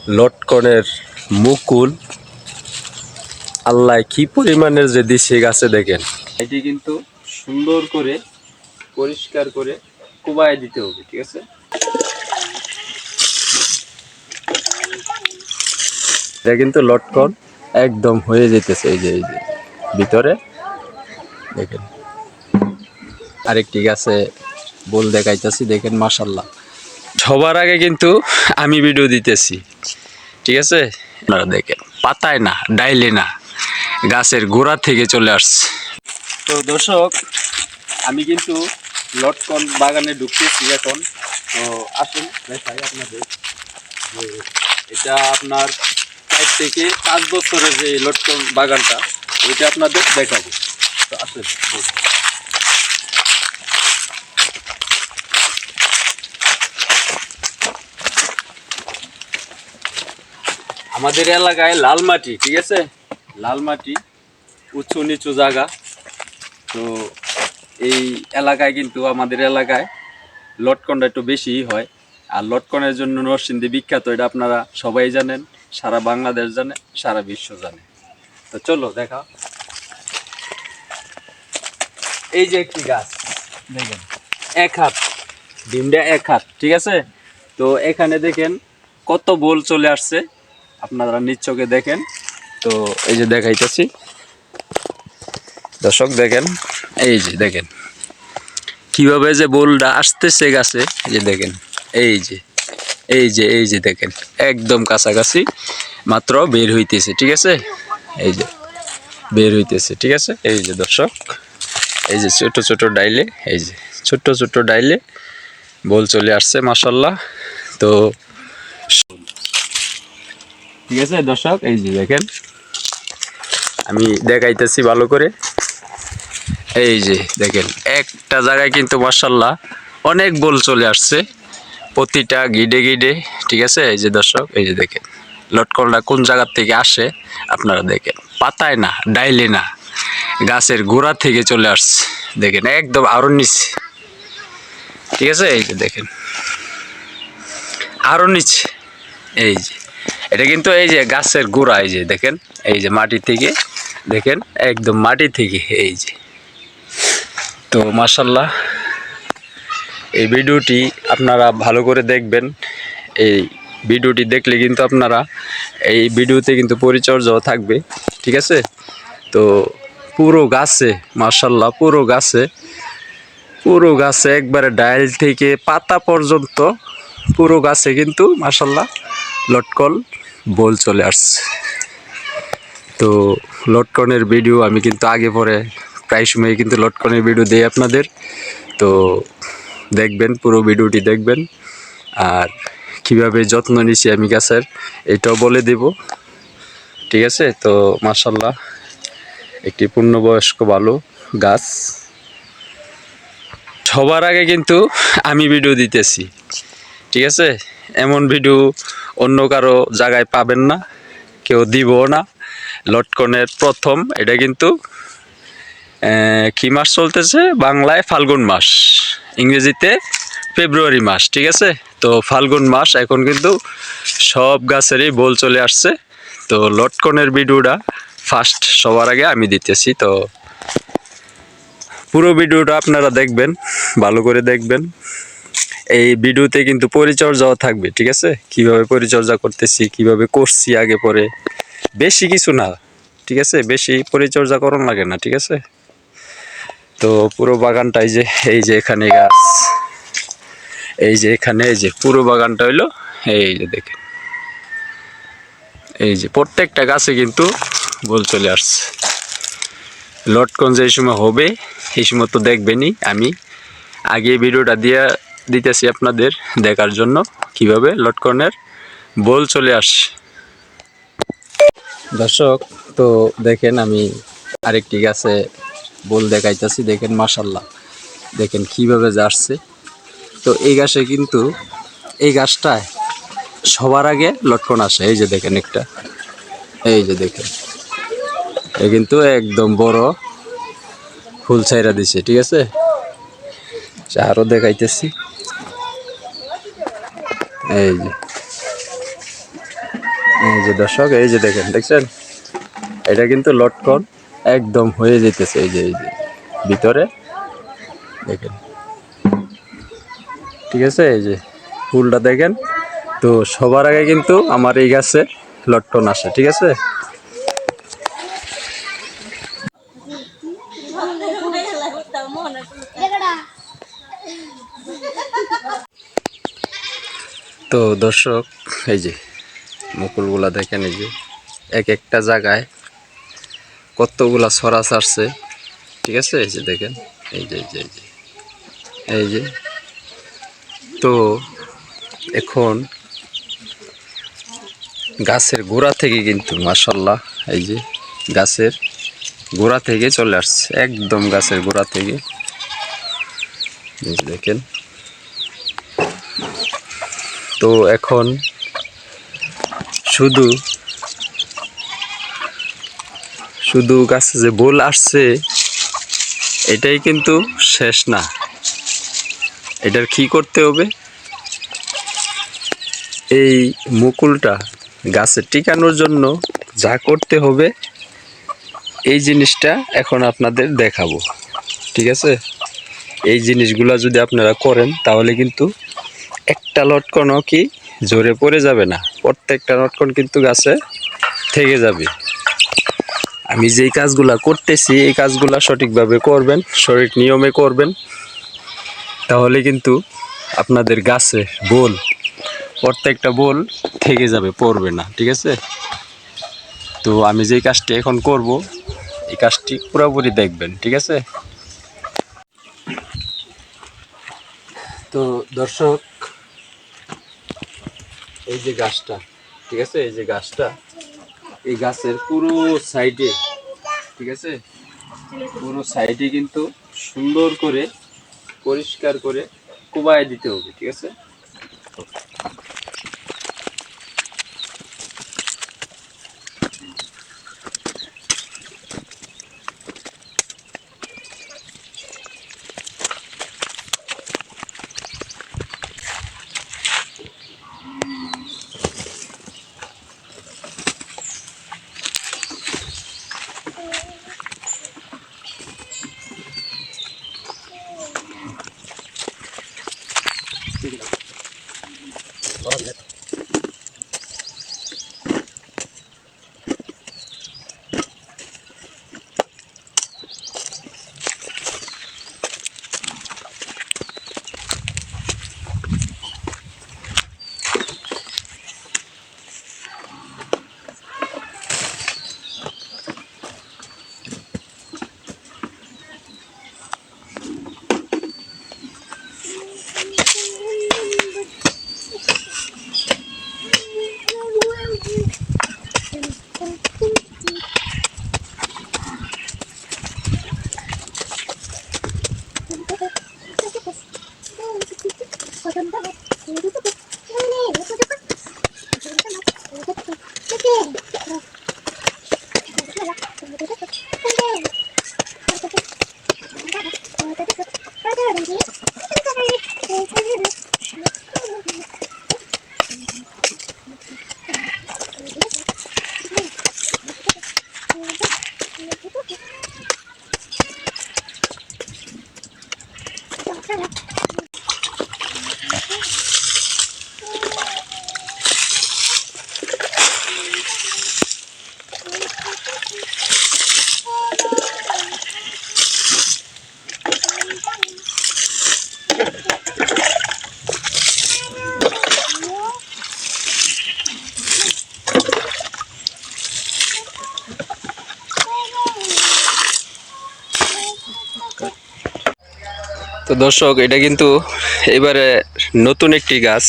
লটকনের মুকুল আল্লাহ কি পরিমাণের যে দিছে গাছে দেখেন। এটি কিন্তু সুন্দর করে পরিষ্কার করে কোবায় দিতে হবে, ঠিক আছে। এটা কিন্তু লটকন একদম হয়ে যেতেছে, এই যে ভিতরে দেখেন। আরেকটি গাছে বল দেখাইতেছি দেখেন, মাশাআল্লাহ। সবার আগে কিন্তু আমি ভিডিও দিতেছি, ঠিক আছে। আপনারা দেখেন পাতায় না, ডাইলে না, গাছের গোড়া থেকে চলে আসছে। তো দর্শক, আমি কিন্তু লটকন বাগানে ঢুকতেছি এখন। তো আসুন দেখাই আপনাদের যে এটা আপনার 4 থেকে 5 বছরের যে লটকন বাগানটা, ওইটা আপনাদের দেখাবো। তো আসুন। আমাদের এলাকায় লাল মাটি, ঠিক আছে, লাল মাটি, উঁচু নিচু জায়গা। তো এই এলাকায় কিন্তু আমাদের এলাকায় লটকনটা একটু বেশিই হয়। আর লটকনের জন্য নরসিংদী বিখ্যাত, এটা আপনারা সবাই জানেন, সারা বাংলাদেশ জানে, সারা বিশ্ব জানে। তো চলো দেখা। এই যে একটি গাছ দেখেন, 1 হাত, ডিমটা 1 হাত, ঠিক আছে। তো এখানে দেখেন কত বোল চলে আসছে, আপনারা নিজ চোখে দেখেন। তো এই যে দেখাইতেছি দর্শক, দেখেন এই যে দেখেন কিভাবে যে বোলটা আসতেছে গাছে। এই যে দেখেন, এই যে এই যে দেখেন একদম কাছাকাছি মাত্র বের হইতেছে, ঠিক আছে। এই যে বের হইতেছে, ঠিক আছে। এই যে দর্শক, এই যে ছোট ছোট ডাইলে, এই যে ছোট ছোট ডাইলে বোল চলে আসছে, মাশাআল্লাহ। তো ঠিক আছে দর্শক, এই যে দেখেন আমি দেখাইতেছি ভালো করে। এই যে দেখেন একটা জায়গায় কিন্তু মাশাআল্লাহ অনেক বোল চলে আসছে, প্রতিটা গিডে গিডে, ঠিক আছে। এই যে দর্শক, এই যে দেখেন লটকনটা কোন জায়গার থেকে আসে, আপনারা দেখেন পাতায় না, ডাইলে না, গাছের গোড়া থেকে চলে আসছে দেখেন, একদম আরো নিচে, ঠিক আছে। এই যে দেখেন আরো নিচে, এই যে এটা কিন্তু এই যে গাছের গোড়া, এই যে দেখেন, এই যে মাটি থেকে দেখেন, একদম মাটি থেকে, এই যে। তো মাশাআল্লাহ, এই ভিডিওটি আপনারা ভালো করে দেখবেন। এই ভিডিওটি দেখলে কিন্তু আপনারা এই ভিডিওতে কিন্তু পরিচর্যাও থাকবে, ঠিক আছে। তো পুরো গাছে মাশাআল্লাহ, পুরো গাছে একবারে ডাইল থেকে পাতা পর্যন্ত পুরো গাছে কিন্তু মাশাআল্লাহ লটকন বোল চলে আসছে। তো লটকনের ভিডিও আমি কিন্তু আগে পরে প্রায় সময় কিন্তু লটকনের ভিডিও দেই আপনাদের। তো দেখবেন, পুরো ভিডিওটি দেখবেন। আর কিভাবে যত্ন নিছি আমি গাছের, এটাও বলে দেব, ঠিক আছে। তো মাশাআল্লাহ একটি পূর্ণবয়স্ক ভালো গাছ। সবার আগে কিন্তু আমি ভিডিও দিতেছি, ঠিক আছে। এমন ভিডিও অন্য কারো জায়গায় পাবেন না, কেউ দিব না। লটকনের প্রথম এটা কিন্তু কি মাস চলতেছে, বাংলায় ফাল্গুন মাস, ইংরেজিতে ফেব্রুয়ারি মাস, ঠিক আছে। তো ফাল্গুন মাস, এখন কিন্তু সব গাছেরই বোল চলে আসছে। তো লটকনের ভিডিওটা ফার্স্ট সবার আগে আমি দিতেছি। তো পুরো ভিডিওটা আপনারা দেখবেন, ভালো করে দেখবেন। এই ভিডিওতে কিন্তু পরিচর্যাও থাকবে, ঠিক আছে। কিভাবে পরিচর্যা করতেছি, কিভাবে করছি আগে পরে, বেশি কিছু না, ঠিক আছে, বেশি পরিচর্যা করন লাগে না, ঠিক আছে। তো পুরো বাগানটাই যে এই যে এখানে গাছ, এই যে এখানে, এই যে পুরো বাগানটা হইলো, এই যে দেখেন, এই যে প্রত্যেকটা গাছে কিন্তু বোল চলে আসছে। লটকন যে সময় হবে এই সময় তো দেখবেনই, আমি আগে ভিডিওটা দিতেছি আপনাদের দেখার জন্য কিভাবে লটকনের বোল চলে আসে। দর্শক, তো দেখেন আমি আরেকটি গাছে বোল দেখাইতেছি, দেখেন মাশাআল্লাহ, দেখেন কিভাবে আসছে। তো এই গাছে কিন্তু, এই গাছটায় সবার আগে লটকন আসে। এই যে দেখেন একটা, এই যে দেখেন এ কিন্তু একদম বড় ফুল ছাইরা দিছে, ঠিক আছে। আরো দেখাইতেছি, এই যে এই যে দর্শক, এই যে দেখেন, দেখছেন এটা কিন্তু লটকন একদম হয়ে যেতেছে, এই যে ভিতরে দেখেন, ঠিক আছে। এই যে ফুলটা দেখেন। তো সবার আগে কিন্তু আমার এই গাছে লটকন আসে, ঠিক আছে। তো দর্শক, এই যে মুকুলগুলা দেখেন, এই যে এক একটা জায়গায় কতগুলা ছড়া ছাড়ছে, ঠিক আছে। এই যে দেখেন, এই যে এই যে এই যে এই যে তো এখন গাছের গোড়া থেকে কিন্তু মাশাআল্লাহ, এই যে গাছের গোড়া থেকে চলে আসছে, একদম গাছের গোড়া থেকে, এই যে দেখেন। তো এখন শুধু শুধু গাছে যে বোল আসছে এটাই কিন্তু শেষ না, এটার কি করতে হবে, এই মুকুলটা গাছে টিকানোর জন্য যা করতে হবে এই জিনিসটা এখন আপনাদের দেখাবো, ঠিক আছে। এই জিনিসগুলা যদি আপনারা করেন তাহলে কিন্তু একটা লটকনও কি ঝরে পড়ে যাবে না, প্রত্যেকটা লটকন কিন্তু গাছে থেকে যাবে। আমি যেই কাজগুলা করতেছি এই কাজগুলা সঠিকভাবে করবেন, সঠিক নিয়মে করবেন, তাহলে কিন্তু আপনাদের গাছে বোল, প্রত্যেকটা বোল থেকে যাবে, পড়বে না, ঠিক আছে। তো আমি যেই কাজটি এখন করব এই কাজটি পুরোপুরি দেখবেন, ঠিক আছে। তো দর্শক, এই যে গাছটা, ঠিক আছে, এই যে গাছটা, এই গাছের পুরো সাইডে, ঠিক আছে, পুরো সাইডে কিন্তু সুন্দর করে পরিষ্কার করে কোবায় দিতে হবে, ঠিক আছে। তো দর্শক, এটা কিন্তু এবারে নতুন একটি গাছ।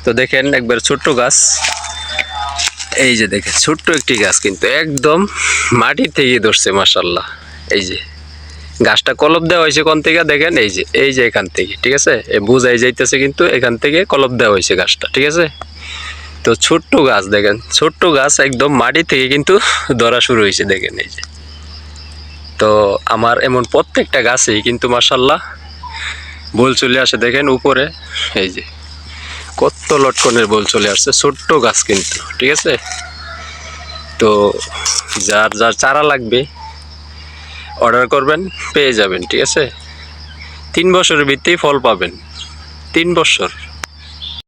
তো দেখেন, একবার ছোট্ট গাছ, এই যে দেখেন ছোট্ট একটি গাছ কিন্তু একদম মাটির থেকে ধরছে মাশাআল্লাহ। এই যে গাছটা কলপ দেওয়া হয়েছে কোন থেকে দেখেন, এই যে এখান থেকে, ঠিক আছে, বোঝাই যাইতেছে কিন্তু এখান থেকে কলপ দেওয়া হয়েছে গাছটা, ঠিক আছে। তো ছোট্ট গাছ দেখেন, ছোট্ট গাছ একদম মাটি থেকে কিন্তু ধরা শুরু হয়েছে, দেখেন এই যে। তো আমার এমন প্রত্যেকটা গাছেই কিন্তু মাশাআল্লাহ বোল চলে আসে, দেখেন উপরে, এই যে কত লটকনের বোল চলে আসছে, ছোট্ট গাছ কিন্তু, ঠিক আছে। তো যার যার চারা লাগবে অর্ডার করবেন, পেয়ে যাবেন, ঠিক আছে। 3 বছরের ভিতরেই ফল পাবেন, 3 বছর।